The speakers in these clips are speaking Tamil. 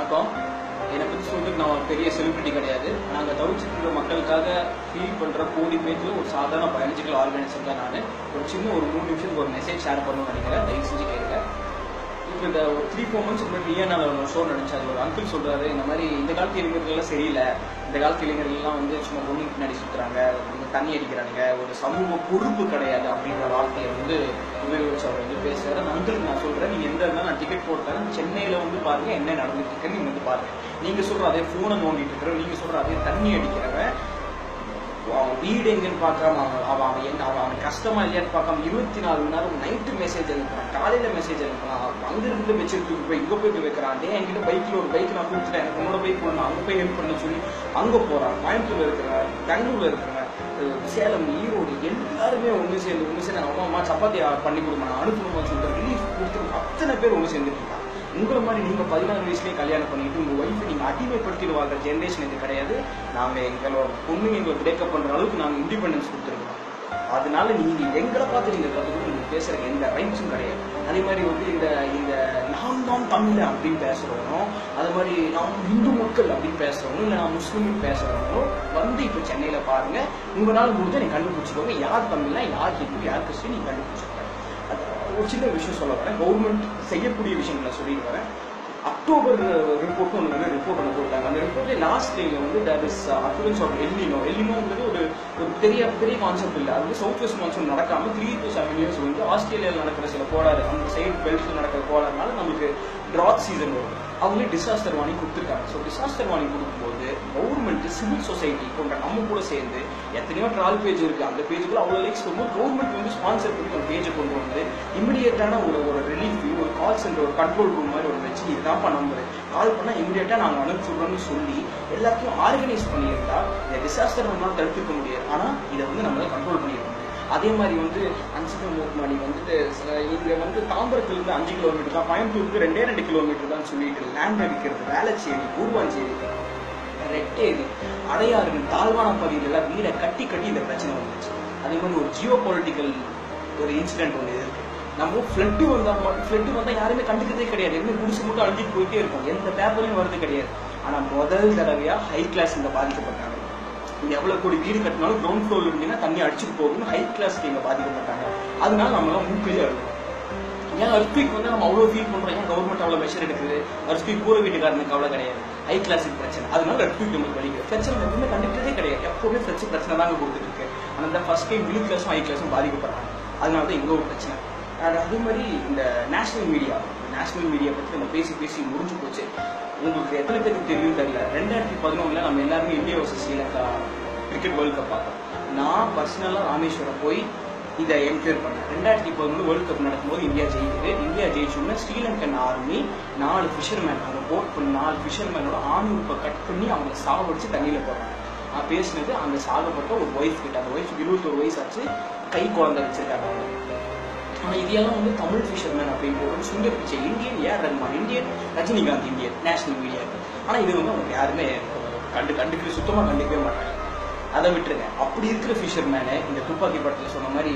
வணக்கம். என்னை பற்றி சொல்றதுக்கு நான் ஒரு பெரிய செலிபிரிட்டி கிடையாது. நாங்கள் தவிச்சிட்டு இருக்கிற மக்களுக்காக ஃபீல் பண்ணுற கோடி பேஜில் ஒரு சாதாரண பயாலஜிக்கல் ஆர்கனைசர் தான் நான். ஒரு சின்ன ஒரு 3 நிமிஷத்துக்கு ஒரு மெசேஜ் ஷேர் பண்ணணும்னு நினைக்கிறேன். தயவு செஞ்சு கேட்குங்க. இப்போ இந்த ஒரு 3-4 months முன்னாடி நான் ஒரு ஷோ நினைச்சேன். அது ஒரு அங்கிள் சொல்றாரு, இந்த மாதிரி இந்த காலத்து இளைஞர்கள்லாம் சரியில்லை, இந்த காலத்து இளைஞர்கள்லாம் வந்து சும்மா பொண்ணு பின்னாடி சுற்றுறாங்க, தண்ணி அடிக்கிறாங்க, ஒரு சமூக பொறுப்பு கிடையாது அப்படின்ற வார்த்தையை வந்து உபயோகிச்சு அவர் வந்து பேசுறாரு. அந்த அங்கிளுக்கு நான் சொல்றேன், நீங்க எந்த இருந்தாலும் நான் டிக்கெட் போட்டுறேன், சென்னையில வந்து பாருங்க என்ன நடந்துட்டு இருக்குன்னு நீங்க வந்து பாருங்க. நீங்க சொல்ற அதே போனை நோண்டிட்டு இருக்கிற, நீங்க சொல்ற அதே தண்ணி அடிக்கிறவன் அவன் வீடு எங்கன்னு பார்க்காம அவன் கஷ்டமா இல்லையான்னு பார்க்காம 24 மணி நேரம் நைட்டு மெசேஜ் அனுப்புறான், காலையில மெசேஜ் அனுப்புறான், அங்கிருந்து வச்சிருக்கு போய் இங்க போய் வைக்கிறான். அதே என்கிட்ட பைக்ல ஒரு பைக் நான் கொடுத்துட்டேன், எனக்கு உன்னோட பைக் போடணும், அங்க போய் ஹெல்ப் பண்ண சொல்லி அங்க போறான். கோயம்புத்தூர்ல இருக்கிறவன், பெங்களூர்ல இருக்கிறவன், சேலம், ஈரோடு எல்லாருமே ஒண்ணு சேர்ந்து அம்மா சப்பாத்தி பண்ணி கொடுமா அனுப்பணுமா சொல்லிட்டு ரிலீஃப் கொடுத்து அத்தனை பேர் ஒண்ணு சேர்ந்துட்டு இருக்காங்க. உங்களை மாதிரி நீங்க 14 வயசுலயே கல்யாணம் பண்ணிட்டு உங்க ஒய்ஃபை நீங்க அடிமைப்படுத்திட்டு வாழ்ற ஜென்ரேஷன் இது கிடையாது. நாங்க எங்களோட பொண்ணுங்க எங்களை பிரேக்கப் பண்ற அளவுக்கு நாங்க இண்டிபெண்டன்ஸ் கொடுத்துருக்கோம். அதனால நீங்க எங்களை பார்த்து நீங்க கற்றுக்கிட்டு நீங்க பேசுறதுக்கு எந்த ரைட்ஸும் கிடையாது. அதே மாதிரி வந்து இந்த நான் தமிழ் அப்படின்னு பேசுறவனும், அது மாதிரி நாம் இந்து மக்கள் அப்படின்னு பேசுறவனும், இல்லை நான் முஸ்லீம் பேசுறவனும் வந்து இப்ப சென்னையில பாருங்க. உங்களால முடிஞ்சா நீங்க கண்டுபிடிச்சிக்கோங்க, யார் தமிழ்னா யார் ஹிந்து யார் கிறிஸ்டின் நீங்க கண்டுபிடிச்சிக்கோங்க. ஒரு சின்ன விஷயம் சொல்ல வரேன், கவர்மெண்ட் செய்யக்கூடிய விஷயங்களை சொல்லிட்டு வரேன். அக்டோபர் ரிப்போர்ட் ஒன்று ரிப்போர்ட் ஒன்று கொடுத்தாங்க. அந்த ரிப்போர்ட்ல லாஸ்ட் டைம்ல வந்து தேர் இஸ் அஃப்ளூயன்ஸ் ஆஃப் எல்னினோங்கிறது ஒரு பெரிய கான்செப்ட் இல்லை. அது வந்து சவுத் வெஸ்ட் மான்சூன் நடக்காம 3 to 7 years வந்து ஆஸ்திரேலியாவில் நடக்கிற சில கோளாறு, அந்த சைடு பெல்ட்ல நடக்கிற கோளாறுனால நமக்கு ட்ராட் சீசன் வரும். அவங்களே டிசாஸ்டர் வார்னிங் கொடுத்துருக்காங்க. ஸோ டிசாஸ்டர் வார்னிங் கொடுக்கும்போது கவர்மெண்ட், சிவில் சொசைட்டி போன்ற நம்ம கூட சேர்ந்து எத்தனையோ ட்ரால் பேஜ் இருக்கு, அந்த பேஜுக்குள்ள அவ்வளோ லைக்ஸ் வரும்போது கவர்மெண்ட் வந்து ஸ்பான்சர் பண்ணி ஒரு பேஜை கொண்டு வந்து இமிடியேட்டான ஒரு ரிலீஃப், ஒரு கால் சென்டர், ஒரு கண்ட்ரோல் ரூம் மாதிரி ஒரு வச்சு இதுதான் பண்ண முடியாது, கால் பண்ணால் இமிடியேட்டா நாங்கள் அனுப்பிச்சுடுறோம்னு சொல்லி எல்லாத்தையும் ஆர்கனைஸ் பண்ணியிருந்தா இந்த டிசாஸ்டர் நம்மளால தடுத்துக்க முடியாது. ஆனால் இதை வந்து நம்மளால கண்ட்ரோல் பண்ணியிருக்க முடியும். அதே மாதிரி வந்து அன்சிகல் மோத்மானி வந்துட்டு இங்க வந்து தாம்பரத்துலேருந்து 5 கிலோமீட்டர் தான், கோயம்புத்தூருக்கு 2 கிலோமீட்டர் தான் சொல்லிட்டு லேண்ட் அடிக்கிறது, வேளச்சேரி, கூர்வாஞ்சேரி, ரெட்டேரி, அடையாறு, தாழ்வான பகுதியிலெல்லாம் வீடை கட்டி இந்த பிரச்சனை வந்துச்சு. அதே மாதிரி ஒரு ஜியோ பொலிட்டிக்கல் ஒரு இன்சிடென்ட் ஒன்று இருக்கு. நம்ம ஃப்ளட்டு வந்தா யாருமே கண்டுக்கிறதே கிடையாது, எதுவுமே குடிச்சு மட்டும் அழிஞ்சிட்டு போயிட்டே இருக்கும், எந்த பேப்பர்லையும் வருது கிடையாது. ஆனா முதல் தடவையா ஹை கிளாஸ் இங்க பாதிக்கப்பட்டாங்க. இங்க எவ்வளவு கோடி வீடு கட்டினாலும் கிரவுண்ட் ஃப்ளோர்ல இருந்தீங்கன்னா தண்ணி அடிச்சுட்டு போகுதுன்னு ஹை கிளாஸ்க்கு இங்க பாதிக்கப்பட்டாங்க. அதனால நம்மளாம் மூக்கையே அழுகும். ஏன் அர்த்குயிக் வந்து நம்ம அவ்வளவு ஃபீல் பண்றோம், ஏன் கவர்மெண்ட் அவ்வளவு மெஷர் எடுக்குது? அர்த்குயிக் கூரை வீட்டுக்காரனுக்கு அவ்வளவு கிடையாது, ஹை கிளாஸுக்கு பிரச்சனை. அதனால அர்த்குயிக் நமக்கு வலிக்குது. பிரச்சனை எதுவுமே கண்டுக்கிட்டே கிடையாது, எப்பவுமே பிரச்சனை தாங்க கொடுத்துட்டு இருக்கு. ஆனா இந்த ஃபர்ஸ்ட் டைம் மிடில் கிளாஸும் ஹை கிளாஸும் பாதிக்கப்படுறாங்க. அதனாலதான் இங்க ஒரு பிரச்சனை. அதே மாதிரி இந்த நேஷனல் மீடியா பற்றி நம்ம பேசி முடிஞ்சு போச்சு. உங்களுக்கு எத்தனை பேருக்கு தெரியும் தெரியல, 2011 நம்ம எல்லாருமே India versus Sri Lanka cricket world cup பார்த்தோம். நான் பர்சனலா ராமேஸ்வரம் போய் இதை என்கொயர் பண்ணேன். 2011 வேர்ல்ட் கப் நடக்கும்போது இந்தியா ஜெயிச்சுன்னா ஸ்ரீலங்கன் ஆர்மி 4 ஃபிஷர்மேன், அவங்க போட் பண்ணி 4 ஃபிஷர்மேனோட ஆணி உப்பை கட் பண்ணி அவங்க சாவடிச்சு தண்ணியில போடுறாங்க. நான் பேசினது அந்த சாகப்பட்ட ஒரு ஒய்ஃப் கிட்ட. அந்த ஒய்ஃப் 21 வயசு ஆச்சு, கை குழந்தை வச்சிருக்காங்க. ஆனால் இதெல்லாம் வந்து தமிழ் ஃபிஷர்மேன் அப்படின்னு போடுறது, Sundar Pichai, Indian A R Rahman, Indian Rajinikanth, Indian national media. ஆனால் இது வந்து அவங்க யாருமே சுத்தமாக கண்டுக்கவே மாட்டாங்க. அதை விட்டுருங்க. அப்படி இருக்கிற ஃபிஷர்மேனு இந்த துப்பாக்கி படத்தில் சொன்ன மாதிரி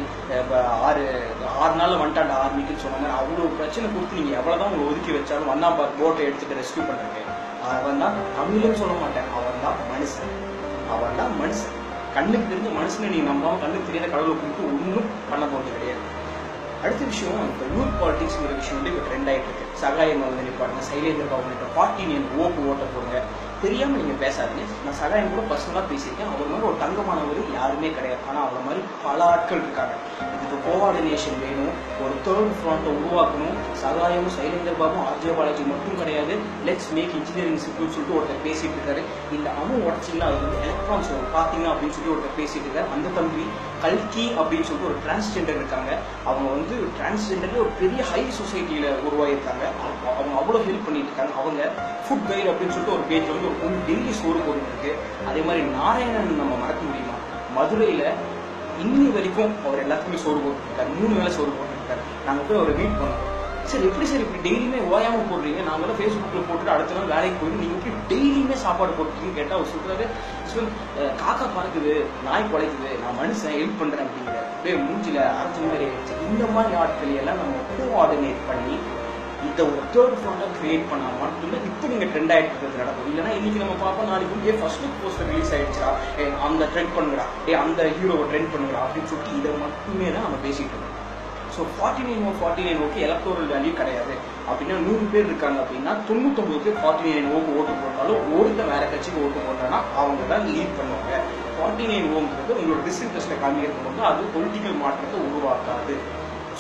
6 நாளில் வந்துட்டாண்ட ஆர்மிக்குன்னு சொன்ன மாதிரி அவ்வளோ பிரச்சனை கொடுத்து நீங்கள் எவ்வளோதான் உங்களை ஒதுக்கி வச்சாலும் வந்தா பார்த்து போட்டை எடுத்துட்டு ரெஸ்கியூ பண்ணுறீங்க. அவன் தான் தமிழ்னு சொல்ல மாட்டேன், அவன் தான் மனுஷன். கண்ணுக்கு தெரிஞ்ச மனுஷனை நீ நம்பாம கண்ணுக்கு தெரியாத கடவுளை கொடுத்து ஒன்றும் பண்ண போகிறது கிடையாது. அடுத்த விஷயம், இந்த யூத் பாலிடிக்ஸ்ங்கிற விஷயம் வந்து இப்போ ட்ரெண்ட் ஆகிட்டு இருக்கு. சகாயம் வந்து நிற்பாருங்க, சைலேந்தர் பாபு 14 ஓட்ட போடுங்க, தெரியாம நீங்க பேசாதீங்க. நான் சகாயம் கூட பர்சனலா பேசியிருக்கேன். அவர் மாதிரி ஒரு தங்கமானவர் யாருமே கிடையாது. ஆனா அவரை மாதிரி பல ஆட்கள் இருக்காங்க. இதுக்கு கோஆர்டினேஷன் வேணும், ஒரு தேர்ட் ஃப்ரண்ட்டை உருவாக்கணும். சகாயமும் சைலேந்தர் பாபும் ஆர்ஜே பாலாஜி மட்டும் கிடையாது. லெட்ஸ் மேக் இன்ஜினியரிங் சிம்பிள் சொல்லிட்டு ஒருத்தர் பேசிட்டு இருக்காரு. இந்த அணு உடச்சிங்கன்னா அது வந்து எலக்ட்ரான்ஸ் பாத்தீங்க அப்படின்னு சொல்லி ஒருத்தர் பேசிட்டு இருக்காரு. அந்த தம்பி கல்கி அப்படின்னு சொல்லிட்டு ஒரு டிரான்ஸ்ஜெண்டர் இருக்காங்க. அவங்க வந்து டிரான்ஸ்ஜெண்டர்ல ஒரு பெரிய ஹை சொசைட்டியில உருவாயிருக்காங்க. அவங்க அவ்வளவு ஹெல்ப் பண்ணிட்டு இருக்காங்க. அவங்க ஃபுட் கைடு அப்படின்னு சொல்லிட்டு ஒரு பேஜ் வந்து ஒரு டெய்லி சோறு போட்டு இருக்கு. அதே மாதிரி நாராயணன் நம்ம மறக்க முடியுமா? மதுரையில இன்னி வரைக்கும் அவர் எல்லாத்துக்குமே சோறு போட்டுருக்காரு, 3 வேளை சோறு போட்டுருக்காரு. நாங்க போய் அவரை மீட் பண்ணோம். சரி எப்படி சார் இப்படி டெய்லியுமே ஓயாம போடுறீங்க? நாங்களும் ஃபேஸ்புக்ல போட்டுட்டு அடுத்த நாள் வேலைக்கு போயிட்டு நீங்க எப்படி டெய்லியுமே சாப்பாடு போட்டுருக்கீங்கன்னு கேட்டா அவர் சொல்றாரு, காக்கா பறக்குது, நாய் குலைக்குது, நான் மனுஷன் ஹெல்ப் பண்றேன் அப்படிங்கிற மூஞ்சில அரைச்ச மாதிரி ஆயிடுச்சு. இந்த மாதிரி ஆட்களை எல்லாம் நம்ம கோஆர்டினேட் பண்ணி இதை ஒரு தேர்ட் ஃப்ரண்டாக கிரியேட் பண்ணால் மட்டும்தான் இப்போ நீங்கள் ட்ரெண்ட் ஆகிட்டு இருக்கிறது நடக்கும். இல்லைன்னா இன்னைக்கு நம்ம பார்ப்போம், நாளைக்கு ஃபர்ஸ்ட் லுக் போஸ்டர் ரிலீஸ் ஆயிடுச்சா, அந்த ட்ரெண்ட் பண்ணுங்கடா, அந்த ஹீரோவை ட்ரெண்ட் பண்ணுங்கடா அப்படின்னு சொல்லிட்டு இதை மட்டுமே தான் நம்ம பேசிட்டு இருக்கோம். ஸோ 49 எலக்டோரல் வேல்யூ கிடையாது. அப்படின்னா 100 பேர் இருக்காங்க அப்படின்னா 99 பேர் 49 ஓட்டு போட்டாலும் ஒருத்தர் வேற கட்சிக்கு ஓட்டு போட்டானா அவங்க தான் லீட் பண்ணுவாங்க. 49 உங்களோட டிஸ்இன்ட்ரெஸ்ட்டை காமிக்கிறது வந்து அது பொலிட்டிக்கல் மாற்றத்தை உருவாக்காது.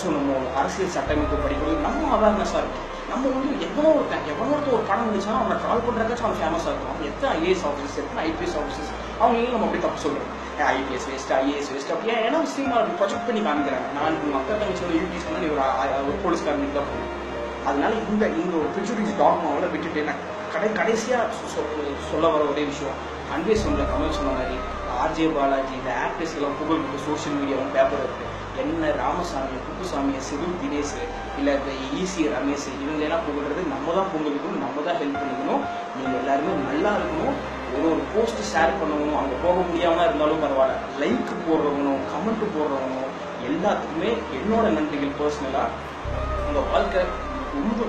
ஸோ நம்ம அரசியல் சட்டமைப்பு படிக்கிறது நம்ம அவேர்னஸாக இருக்கும். நம்ம வந்து எவ்வளோ ஒருத்தர் ஒரு படம் வந்துச்சுன்னா அவனை கால் பண்ணுறதாச்சும் அவன் ஃபேமஸாக இருக்கும். அவங்க எத்தனை ஐஏஎஸ் ஆஃபீஸர்ஸ், எத்தனை ஐபிஎஸ் ஆஃபீஸர்ஸ், அவங்களையும் நம்ம அப்படி தப்பு சொல்கிறோம். ஐபிஎஸ் வேஸ்ட், ஐஏஎஸ் வேஸ்ட் அப்படி ஏன்னா சினிமா அப்படி ப்ரொஜெக்ட் பண்ணி காமிக்கிறாங்க. நான் உங்கள் அக்கா தங்கச்சியோட யூடியூஸ் பண்ணால் நீ ஒரு போலீஸ்காரனுக்கு தான் போகணும். அதனால இந்த ஒரு ப்ரிஜுடிஸ் டாக்மாவோட விட்டுட்டு நான் கடைசியாக சொல்ல வர ஒரே விஷயம், அன்பே சொன்ன கமல் சொன்ன மாதிரி ஆர்ஜே பாலாஜி இந்த ஆக்டர்ஸ் எல்லாம் புகழ் சோஷியல் மீடியாவும் பேப்பர் இருக்கு. என்ன ராமசாமி, குப்புசாமி, சிவில் தினேஷ், இல்லை ஈசி ரமேஷ் இவங்களெல்லாம் புகழ்றது நம்ம தான் புகழ்க்கணும், நம்ம தான் ஹெல்ப் பண்ணிக்கணும். நீங்கள் எல்லாருமே நல்லா இருக்கணும். ஒரு போஸ்ட் ஷேர் பண்ணணும், அங்கே போக முடியாமல் இருந்தாலும் பரவாயில்ல, லைக் போடுறவனும் கமெண்ட் போடுறவனும் எல்லாத்துக்குமே என்னோட நன்றிகள். பர்சனலாக உங்கள் வாழ்க்கை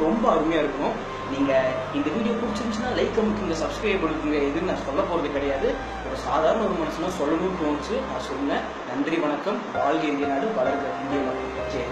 ரொம்ப அருமையாக இருக்கணும். நீங்கள் இந்த வீடியோ பிடிச்சிருந்துச்சுன்னா லைக் அமுக்குங்க, சப்ஸ்கிரைப் பண்ணுங்க. எதுன்னு நான் சொல்ல போகிறது கிடையாது. ஒரு சாதாரண ஒரு மனுஷனா சொல்லணும்னு தோணுச்சு, நான் சொன்னேன். நன்றி, வணக்கம். வாழ்க இந்திய நாடு, வளர்க இந்திய நாடு. ஜெய்.